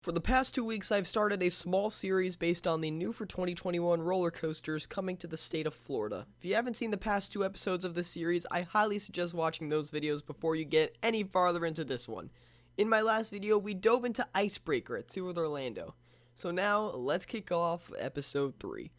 For the past 2 weeks, I've started a small series based on the new for 2021 roller coasters coming to the state of Florida. If you haven't seen the past 2 episodes of this series, I highly suggest watching those videos before you get any farther into this one. In my last video, we dove into Icebreaker at SeaWorld Orlando. So now, let's kick off episode 3.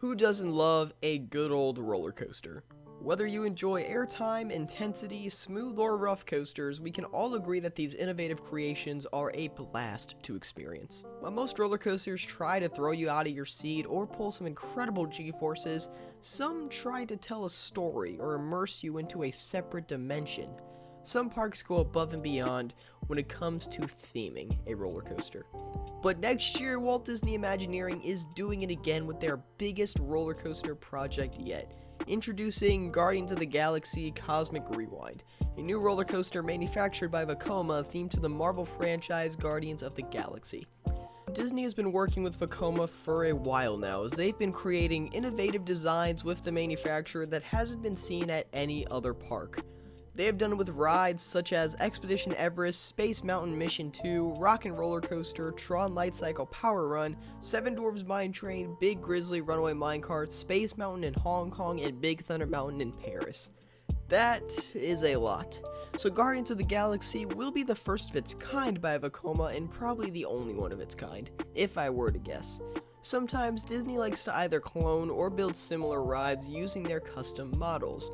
Who doesn't love a good old roller coaster? Whether you enjoy airtime, intensity, smooth or rough coasters, we can all agree that these innovative creations are a blast to experience. While most roller coasters try to throw you out of your seat or pull some incredible G-forces, some try to tell a story or immerse you into a separate dimension. Some parks go above and beyond when it comes to theming a roller coaster. But next year, Walt Disney Imagineering is doing it again with their biggest roller coaster project yet, introducing Guardians of the Galaxy Cosmic Rewind, a new roller coaster manufactured by Vekoma themed to the Marvel franchise Guardians of the Galaxy. Disney has been working with Vekoma for a while now, as they've been creating innovative designs with the manufacturer that hasn't been seen at any other park. They have done it with rides such as Expedition Everest, Space Mountain Mission 2, Rock 'n' Roller Coaster, Tron Light Cycle Power Run, Seven Dwarfs Mine Train, Big Grizzly Runaway Minecart, Space Mountain in Hong Kong, and Big Thunder Mountain in Paris. That is a lot. So Guardians of the Galaxy will be the first of its kind by Vekoma and probably the only one of its kind, if I were to guess. Sometimes Disney likes to either clone or build similar rides using their custom models.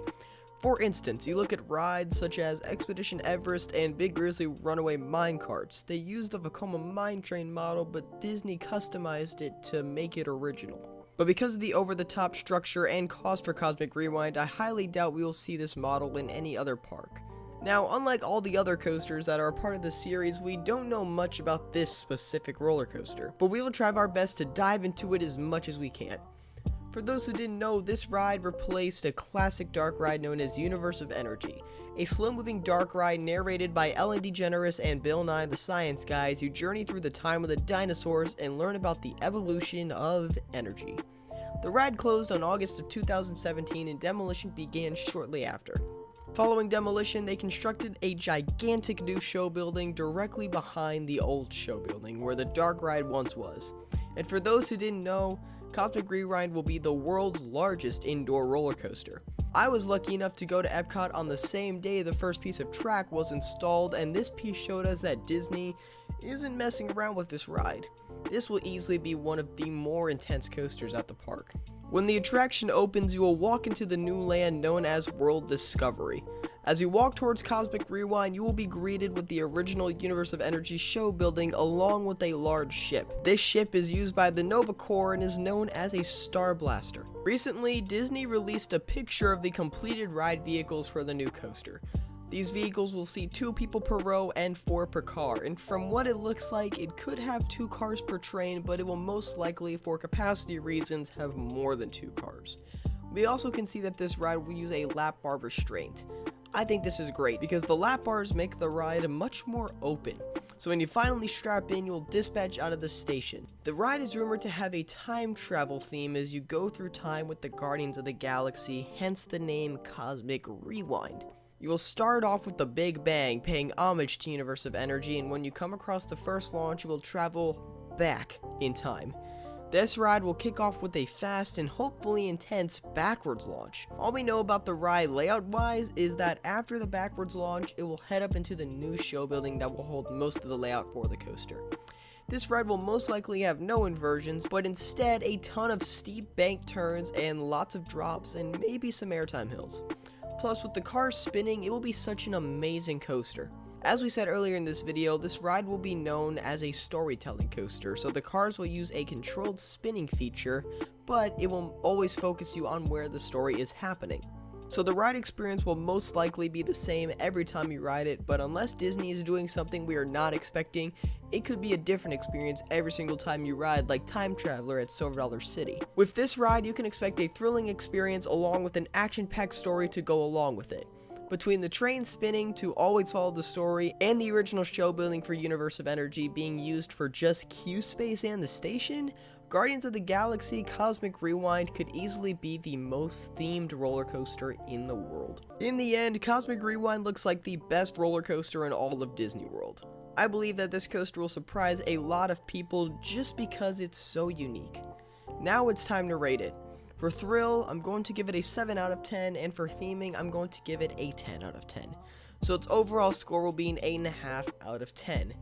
For instance, you look at rides such as Expedition Everest and Big Grizzly Runaway Minecarts. They used the Vekoma Mine Train model, but Disney customized it to make it original. But because of the over-the-top structure and cost for Cosmic Rewind, I highly doubt we will see this model in any other park. Now, unlike all the other coasters that are a part of the series, we don't know much about this specific roller coaster, but we will try our best to dive into it as much as we can. For those who didn't know, this ride replaced a classic dark ride known as Universe of Energy, a slow-moving dark ride narrated by Ellen DeGeneres and Bill Nye the Science Guy as you journey through the time of the dinosaurs and learn about the evolution of energy. The ride closed on August of 2017 and demolition began shortly after. Following demolition, they constructed a gigantic new show building directly behind the old show building where the dark ride once was. And for those who didn't know, Cosmic Rewind will be the world's largest indoor roller coaster. I was lucky enough to go to Epcot on the same day the first piece of track was installed, and this piece showed us that Disney isn't messing around with this ride. This will easily be one of the more intense coasters at the park. When the attraction opens, you will walk into the new land known as World Discovery. As you walk towards Cosmic Rewind, you will be greeted with the original Universe of Energy show building along with a large ship. This ship is used by the Nova Corps and is known as a Star Blaster. Recently, Disney released a picture of the completed ride vehicles for the new coaster. These vehicles will seat 2 people per row and 4 per car, and from what it looks like, it could have 2 cars per train, but it will most likely, for capacity reasons, have more than 2 cars. We also can see that this ride will use a lap bar restraint. I think this is great because the lap bars make the ride much more open. So when you finally strap in, you'll dispatch out of the station. The ride is rumored to have a time travel theme as you go through time with the Guardians of the Galaxy, hence the name Cosmic Rewind. You will start off with the Big Bang, paying homage to Universe of Energy, and when you come across the first launch, you will travel back in time. This ride will kick off with a fast and hopefully intense backwards launch. All we know about the ride layout-wise is that after the backwards launch, it will head up into the new show building that will hold most of the layout for the coaster. This ride will most likely have no inversions, but instead a ton of steep bank turns and lots of drops and maybe some airtime hills. Plus, with the cars spinning, it will be such an amazing coaster. As we said earlier in this video, this ride will be known as a storytelling coaster, so the cars will use a controlled spinning feature, but it will always focus you on where the story is happening. So the ride experience will most likely be the same every time you ride it, but unless Disney is doing something we are not expecting, it could be a different experience every single time you ride, like Time Traveler at Silver Dollar City. With this ride, you can expect a thrilling experience along with an action-packed story to go along with it. Between the train spinning to Always Follow the Story and the original show building for Universe of Energy being used for just Q Space and the station, Guardians of the Galaxy Cosmic Rewind could easily be the most themed roller coaster in the world. In the end, Cosmic Rewind looks like the best roller coaster in all of Disney World. I believe that this coaster will surprise a lot of people just because it's so unique. Now it's time to rate it. For thrill, I'm going to give it a 7 out of 10, and for theming, I'm going to give it a 10 out of 10. So its overall score will be an 8.5 out of 10.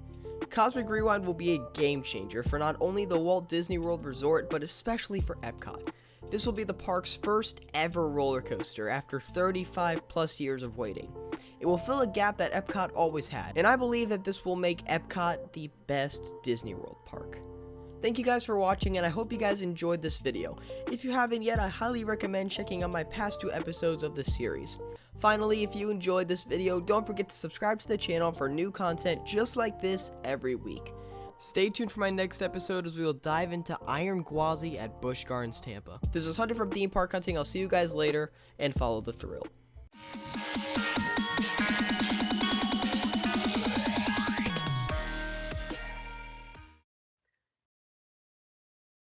Cosmic Rewind will be a game changer for not only the Walt Disney World Resort, but especially for Epcot. This will be the park's first ever roller coaster after 35 plus years of waiting. It will fill a gap that Epcot always had, and I believe that this will make Epcot the best Disney World park. Thank you guys for watching, and I hope you guys enjoyed this video. If you haven't yet, I highly recommend checking out my past 2 episodes of this series. Finally, if you enjoyed this video, don't forget to subscribe to the channel for new content just like this every week. Stay tuned for my next episode as we will dive into Iron Gwazi at Busch Gardens, Tampa. This is Hunter from Theme Park Hunting. I'll see you guys later, and follow the thrill.